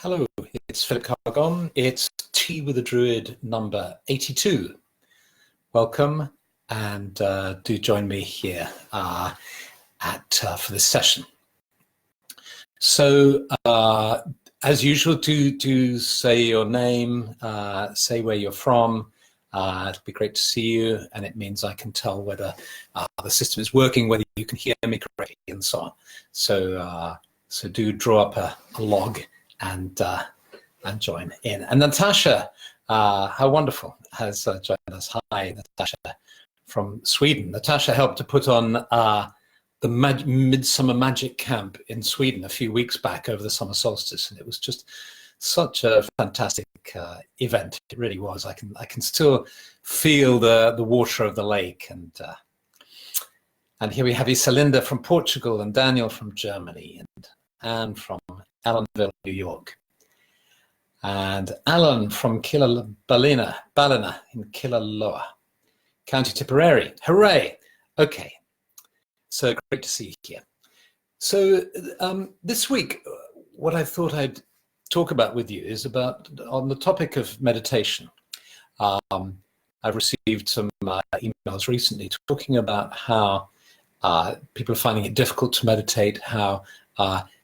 Hello, it's Philip Carr-Gomm. It's Tea with a Druid number 82. Welcome, and do join me here for this session. So, as usual, do say your name, say where you're from. It'll be great to see you, and it means I can tell whether the system is working, whether you can hear me correctly, and so on. So do draw up a log and join in. And Natasha, how wonderful, has joined us. Hi, Natasha from Sweden. Natasha helped to put on the Midsummer Magic Camp in Sweden a few weeks back over the summer solstice, and it was just such a fantastic event. It really was. I can still feel the water of the lake, and here we have Isalinda from Portugal, and Daniel from Germany, and Anne from Allenville, New York, and Alan from Ballina in Killaloa, County Tipperary. Hooray! Okay, so great to see you here. So this week, what I thought I'd talk about with you is on the topic of meditation. I've received some emails recently talking about how people are finding it difficult to meditate, how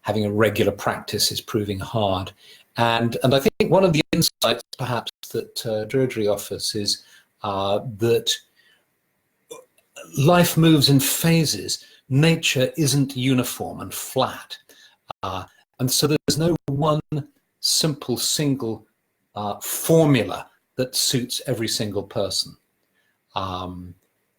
having a regular practice is proving hard. And I think one of the insights perhaps that Druidry offers is that life moves in phases. Nature isn't uniform and flat. And so there's no one simple single formula that suits every single person.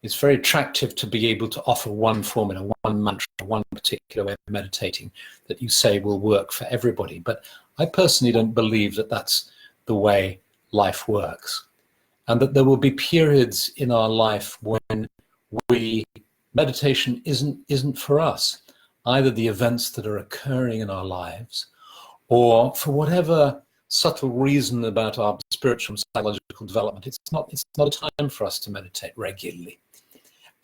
It's very attractive to be able to offer one formula, one mantra, one particular way of meditating that you say will work for everybody. But I personally don't believe that that's the way life works, and that there will be periods in our life when meditation isn't for us. Either the events that are occurring in our lives, or for whatever subtle reason about our spiritual and psychological development, it's not a time for us to meditate regularly.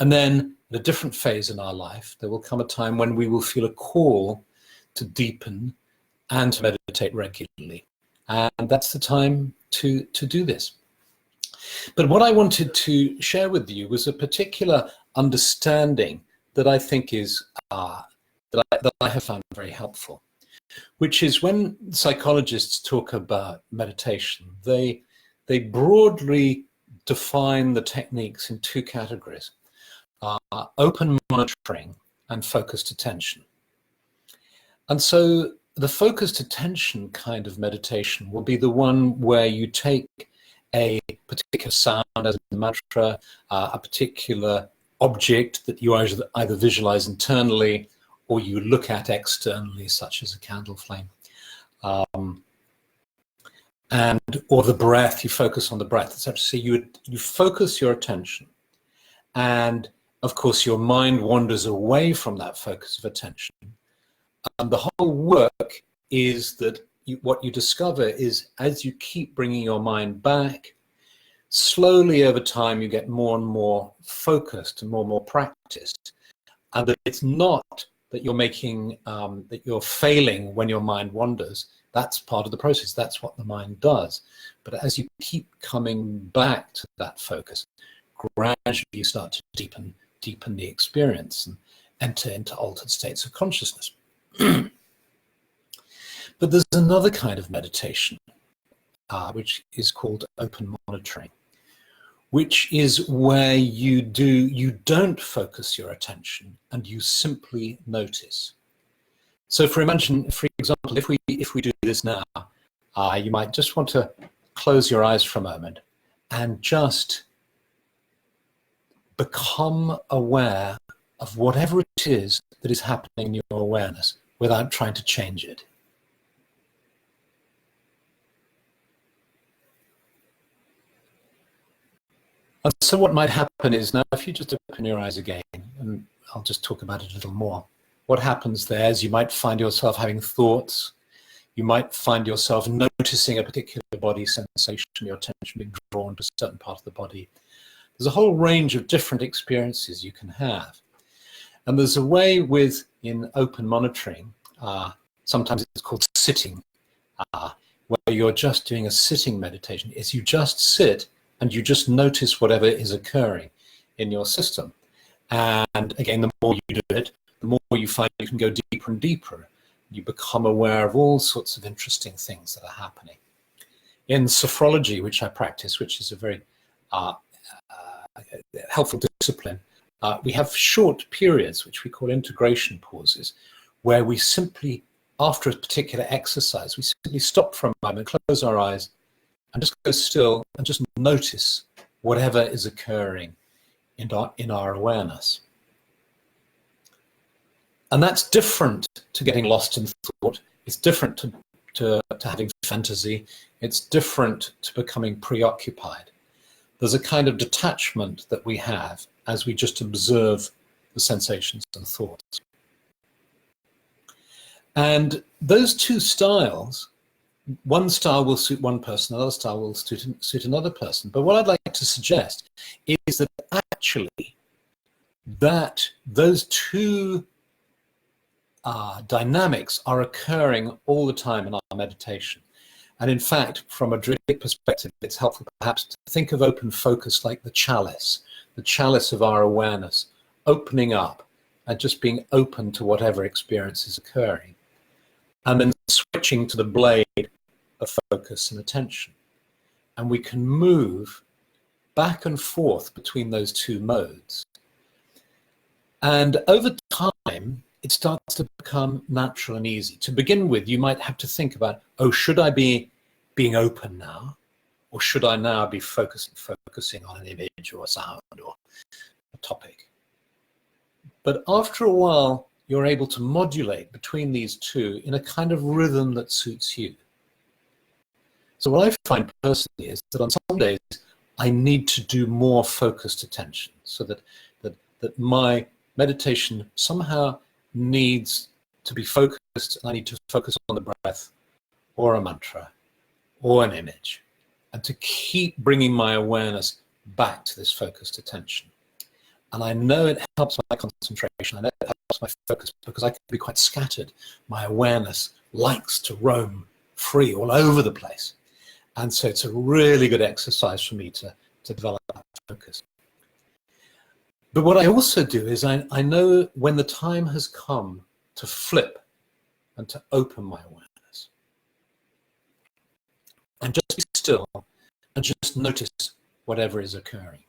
And then at a different phase in our life, there will come a time when we will feel a call to deepen and to meditate regularly. And that's the time to do this. But what I wanted to share with you was a particular understanding that I think is that I have found very helpful, which is when psychologists talk about meditation, they broadly define the techniques in two categories: open monitoring and focused attention. And so the focused attention kind of meditation will be the one where you take a particular sound as a mantra, a particular object that you either visualize internally or you look at externally, such as a candle flame, or the breath. You focus on the breath, etc. So you focus your attention, and of course your mind wanders away from that focus of attention. And the whole work is that what you discover is, as you keep bringing your mind back, slowly over time you get more and more focused and more practiced, and that it's not that you're making, that you're failing when your mind wanders. That's part of the process. That's what the mind does. But as you keep coming back to that focus, gradually you start to deepen the experience and enter into altered states of consciousness. But there's another kind of meditation, which is called open monitoring, which is where you don't focus your attention and you simply notice. So for example, if we do this now, you might just want to close your eyes for a moment and just become aware of whatever it is that is happening in your awareness without trying to change it. And so what might happen is, now if you just open your eyes again, and I'll just talk about it a little more, what happens there is you might find yourself having thoughts, you might find yourself noticing a particular body sensation, your attention being drawn to a certain part of the body. There's a whole range of different experiences you can have. And there's a way in open monitoring, sometimes it's called sitting, where you're just doing a sitting meditation, is you just sit and you just notice whatever is occurring in your system. And again, the more you do it, the more you find you can go deeper and deeper. You become aware of all sorts of interesting things that are happening. In sophrology, which I practice, which is a very helpful discipline, we have short periods, which we call integration pauses, where we simply, after a particular exercise, we simply stop for a moment, close our eyes, and just go still and just notice whatever is occurring in our awareness. And that's different to getting lost in thought. It's different to having fantasy. It's different to becoming preoccupied. There's a kind of detachment that we have as we just observe the sensations and thoughts. And those two styles, one style will suit one person, another style will suit another person. But what I'd like to suggest is that actually those two dynamics are occurring all the time in our meditation. And in fact, from a Druidic perspective, it's helpful perhaps to think of open focus like the chalice of our awareness, opening up and just being open to whatever experience is occurring. And then switching to the blade of focus and attention. And we can move back and forth between those two modes. And over time, it starts to become natural and easy. To begin with, you might have to think about, oh, should I be being open now? Or should I now be focusing on an image or a sound or a topic? But after a while, you're able to modulate between these two in a kind of rhythm that suits you. So what I find personally is that on some days, I need to do more focused attention so that my meditation somehow needs to be focused, and I need to focus on the breath or a mantra or an image, and to keep bringing my awareness back to this focused attention. And I know it helps my concentration, I know it helps my focus, because I can be quite scattered. My awareness likes to roam free all over the place. And so it's a really good exercise for me to develop that focus. But what I also do is I know when the time has come to flip and to open my awareness. And just be still and just notice whatever is occurring.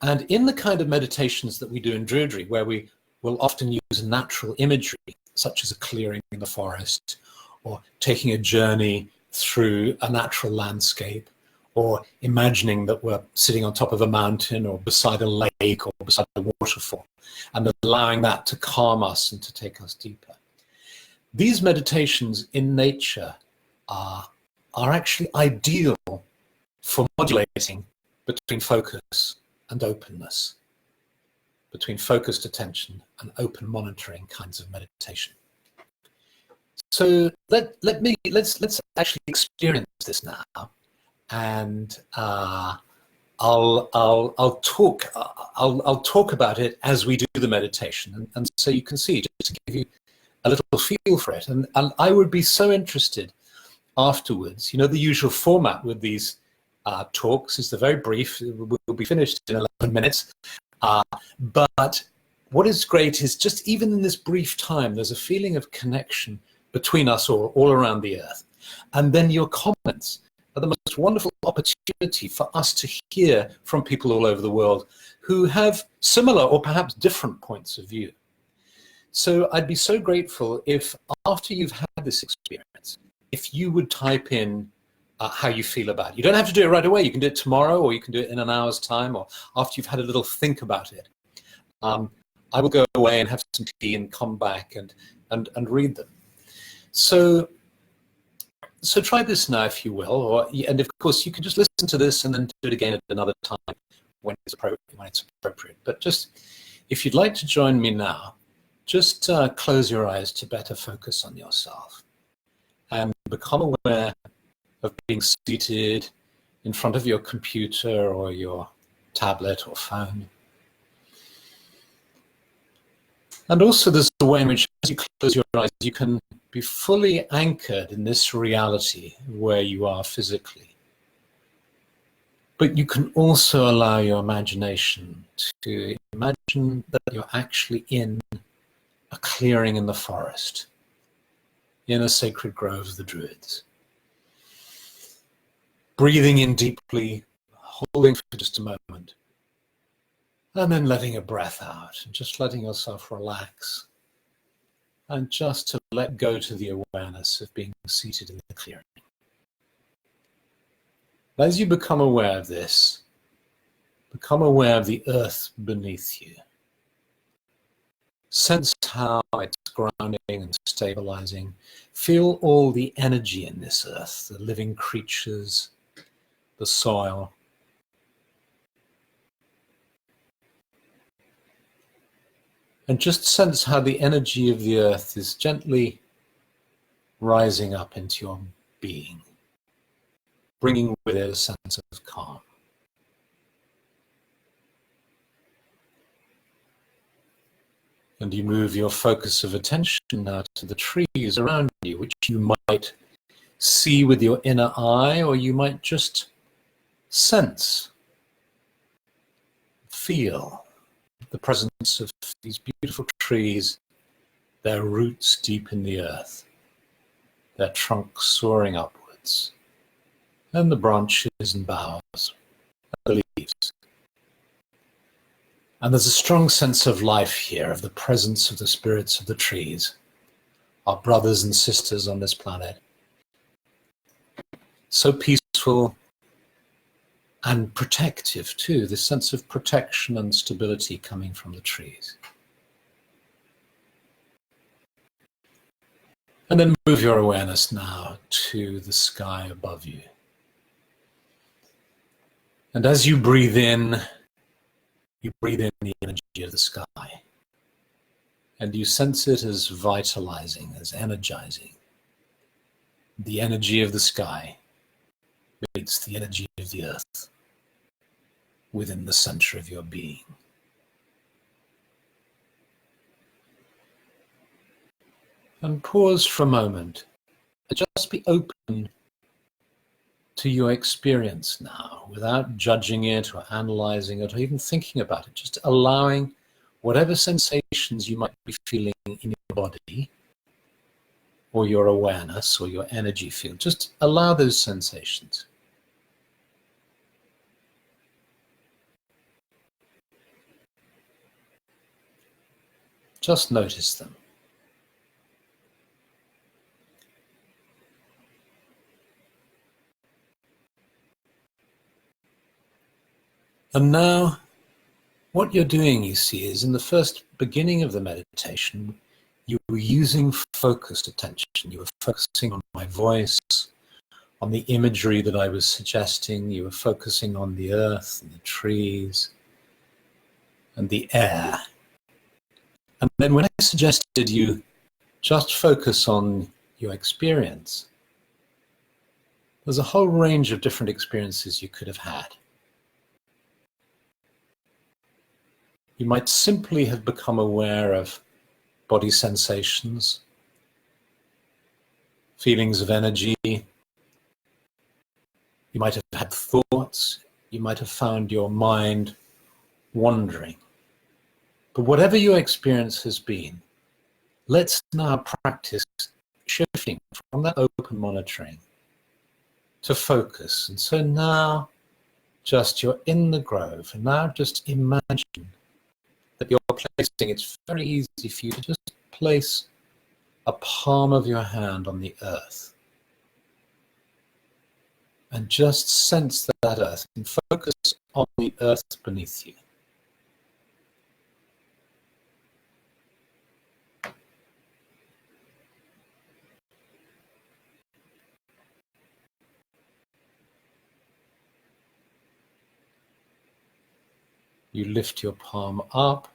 And in the kind of meditations that we do in Druidry, where we will often use natural imagery, such as a clearing in the forest, or taking a journey through a natural landscape, or imagining that we're sitting on top of a mountain or beside a lake or beside a waterfall, and allowing that to calm us and to take us deeper. These meditations in nature are actually ideal for modulating between focus and openness, between focused attention and open monitoring kinds of meditation. So let's actually experience this now. And I'll talk about it as we do the meditation, and so you can see, just to give you a little feel for it. And I would be so interested afterwards. You know, the usual format with these talks is they're very brief. We'll be finished in 11 minutes. But what is great is just even in this brief time, there's a feeling of connection between us all around the earth. And then your comments are the most wonderful opportunity for us to hear from people all over the world who have similar or perhaps different points of view. So I'd be so grateful if, after you've had this experience, if you would type in how you feel about it. You don't have to do it right away. You can do it tomorrow, or you can do it in an hour's time, or after you've had a little think about it. I will go away and have some tea and come back and read them. So try this now, if you will, and of course you can just listen to this and then do it again at another time when it's appropriate. But just, if you'd like to join me now, just close your eyes to better focus on yourself and become aware of being seated in front of your computer or your tablet or phone. And also there's a way in which, as you close your eyes, you can Be fully anchored in this reality where you are physically. But you can also allow your imagination to imagine that you're actually in a clearing in the forest, in a sacred grove of the Druids. Breathing in deeply, holding for just a moment, and then letting a breath out, and just letting yourself relax, and just to let go to the awareness of being seated in the clearing. As you become aware of this, become aware of the earth beneath you. Sense how it's grounding and stabilizing. Feel all the energy in this earth, the living creatures, the soil. And just sense how the energy of the earth is gently rising up into your being, bringing with it a sense of calm. And you move your focus of attention now to the trees around you, which you might see with your inner eye, or you might just sense, feel the presence of these beautiful trees, their roots deep in the earth, their trunks soaring upwards, and the branches and boughs, and the leaves. And there's a strong sense of life here, of the presence of the spirits of the trees, our brothers and sisters on this planet. So peaceful and protective too, this sense of protection and stability coming from the trees. And then move your awareness now to the sky above you. And as you breathe in the energy of the sky. And you sense it as vitalizing, as energizing. The energy of the sky meets the energy of the earth within the center of your being. And pause for a moment and just be open to your experience now, without judging it or analyzing it or even thinking about it, just allowing whatever sensations you might be feeling in your body or your awareness or your energy field, just allow those sensations. Just notice them. And now, what you're doing, you see, is in the first beginning of the meditation, you were using focused attention. You were focusing on my voice, on the imagery that I was suggesting. You were focusing on the earth and the trees and the air. And then when I suggested you just focus on your experience, there's a whole range of different experiences you could have had. You might simply have become aware of body sensations, feelings of energy. You might have had thoughts. You might have found your mind wandering. But whatever your experience has been, let's now practice shifting from that open monitoring to focus. And so now just you're in the grove, and now just imagine that you're placing, it's very easy for you to just place a palm of your hand on the earth and just sense that earth and focus on the earth beneath you. You lift your palm up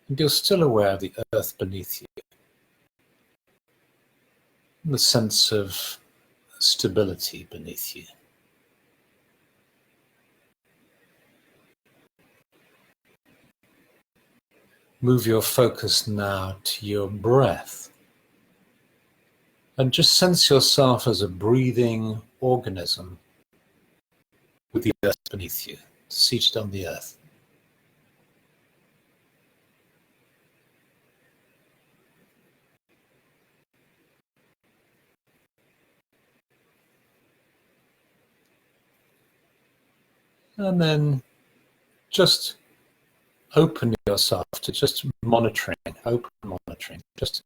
and you're still aware of the earth beneath you. And the sense of stability beneath you. Move your focus now to your breath. And just sense yourself as a breathing organism with the earth beneath you, seated on the earth. And then just open yourself to just monitoring, open monitoring, just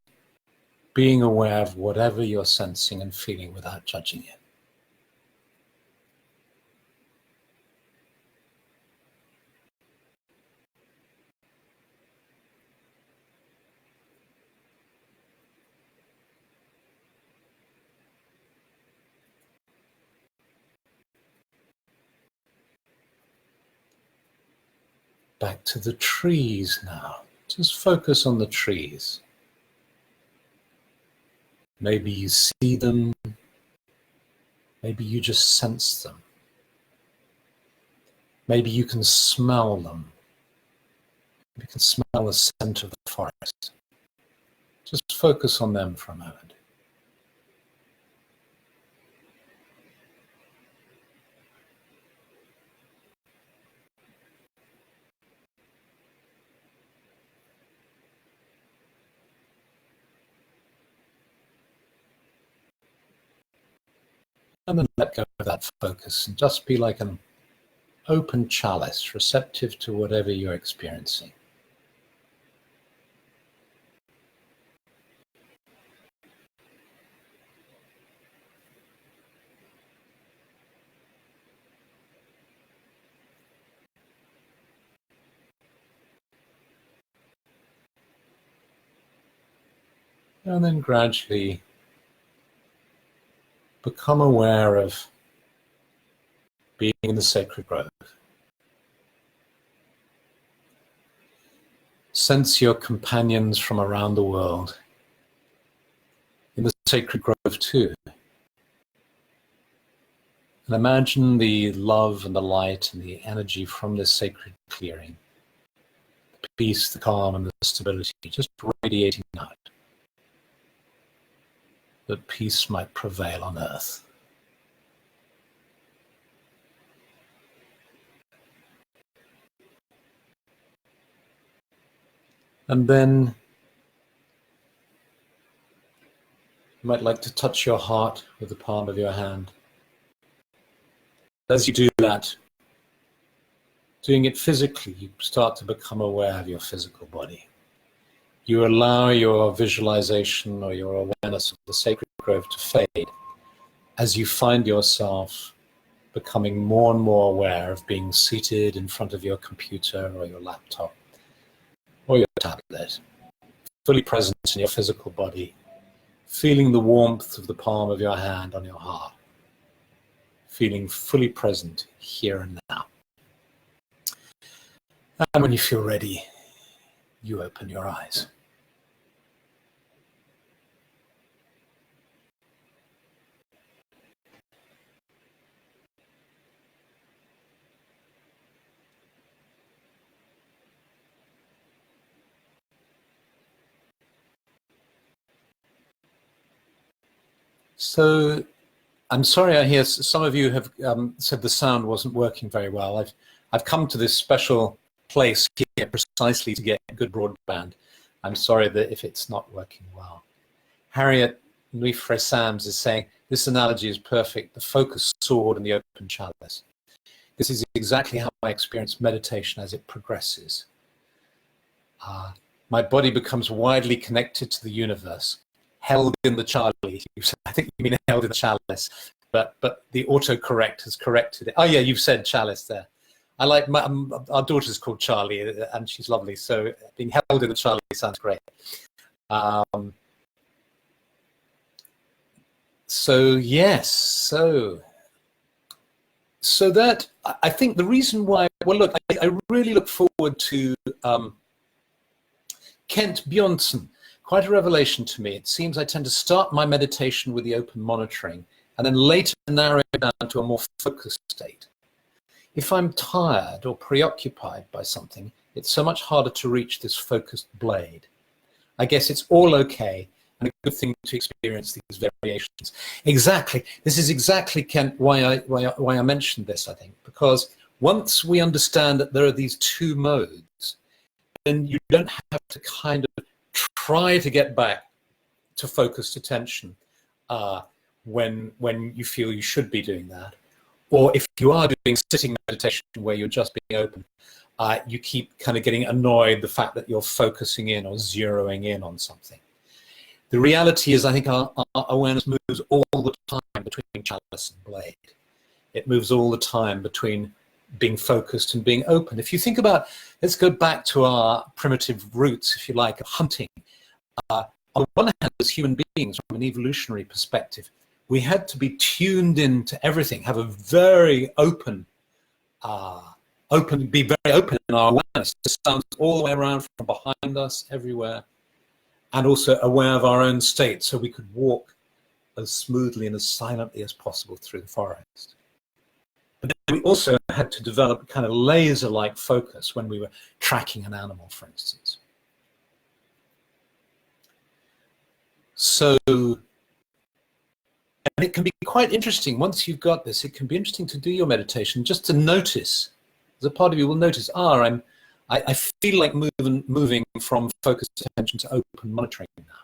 being aware of whatever you're sensing and feeling without judging it. Back to the trees now. Just focus on the trees. Maybe you see them. Maybe you just sense them. Maybe you can smell them. You can smell the scent of the forest. Just focus on them for a moment. And then let go of that focus and just be like an open chalice, receptive to whatever you're experiencing. And then gradually become aware of being in the sacred grove. Sense your companions from around the world in the sacred grove too. And imagine the love and the light and the energy from this sacred clearing. The peace, the calm, and the stability just radiating out. That peace might prevail on earth. And then you might like to touch your heart with the palm of your hand. As you do that, doing it physically, you start to become aware of your physical body. You allow your visualization or your awareness of the sacred grove to fade as you find yourself becoming more and more aware of being seated in front of your computer or your laptop or your tablet, fully present in your physical body, feeling the warmth of the palm of your hand on your heart, feeling fully present here and now. And when you feel ready, you open your eyes. So I'm sorry, I hear some of you have said the sound wasn't working very well. I've come to this special place here precisely to get good broadband. I'm sorry that if it's not working well. Harriet Louis-Frey-Sams is saying, this analogy is perfect, the focused sword and the open chalice. This is exactly how I experience meditation as it progresses. My body becomes widely connected to the universe, held in the chalice. I think you mean held in the chalice, but the autocorrect has corrected it. Oh yeah, you've said chalice there. I like our daughter's called Charlie, and she's lovely. So being held in the chalice sounds great. So yes, so that I think the reason why. Well, look, I really look forward to Kent Bjornsson. Quite a revelation to me. It seems I tend to start my meditation with the open monitoring and then later narrow it down to a more focused state. If I'm tired or preoccupied by something, it's so much harder to reach this focused blade. I guess it's all okay, and a good thing to experience these variations. Exactly. This is exactly, Kent, why I mentioned this, I think, because once we understand that there are these two modes, then you don't have to kind of try to get back to focused attention when you feel you should be doing that. Or if you are doing sitting meditation where you're just being open, you keep kind of getting annoyed the fact that you're focusing in or zeroing in on something. The reality is, I think our awareness moves all the time between chalice and blade. It moves all the time between being focused and being open. If you think about, let's go back to our primitive roots, if you like, of hunting. On the one hand, as human beings, from an evolutionary perspective, we had to be tuned into everything, have a very open, be very open in our awareness to sounds all the way around from behind us, everywhere, and also aware of our own state, so we could walk as smoothly and as silently as possible through the forest. But then we also had to develop a kind of laser-like focus when we were tracking an animal, for instance. So, and it can be quite interesting, once you've got this, it can be interesting to do your meditation, just to notice, as a part of you will notice, I feel like moving from focused attention to open monitoring now,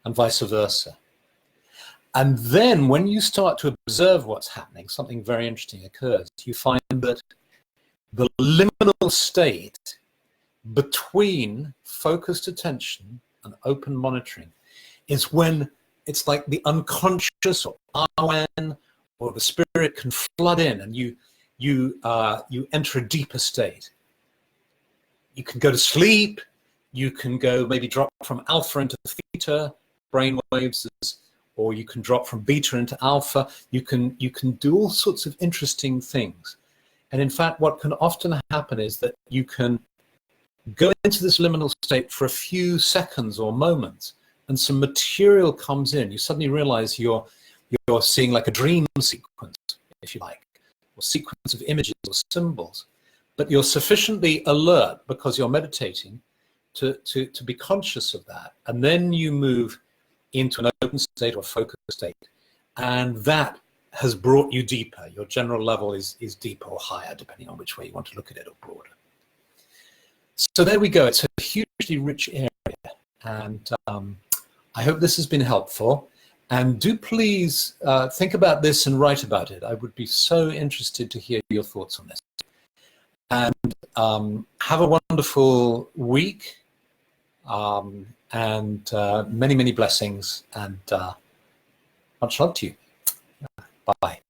and vice versa. And then when you start to observe what's happening, something very interesting occurs. You find that the liminal state between focused attention and open monitoring is when it's like the unconscious or awen or the spirit can flood in, and you enter a deeper state. You can go to sleep, you can go maybe drop from alpha into theta brain waves, or you can drop from beta into alpha. You can do all sorts of interesting things. And in fact, what can often happen is that you can go into this liminal state for a few seconds or moments, and some material comes in. You suddenly realize you're seeing like a dream sequence, if you like, or sequence of images or symbols. But you're sufficiently alert because you're meditating to be conscious of that. And then you move into an open state or focused state. And that has brought you deeper. Your general level is deeper or higher, depending on which way you want to look at it, or broader. So there we go. It's a hugely rich area. And I hope this has been helpful. And do please think about this and write about it. I would be so interested to hear your thoughts on this. And have a wonderful week. And many, many blessings, and much love to you. Bye.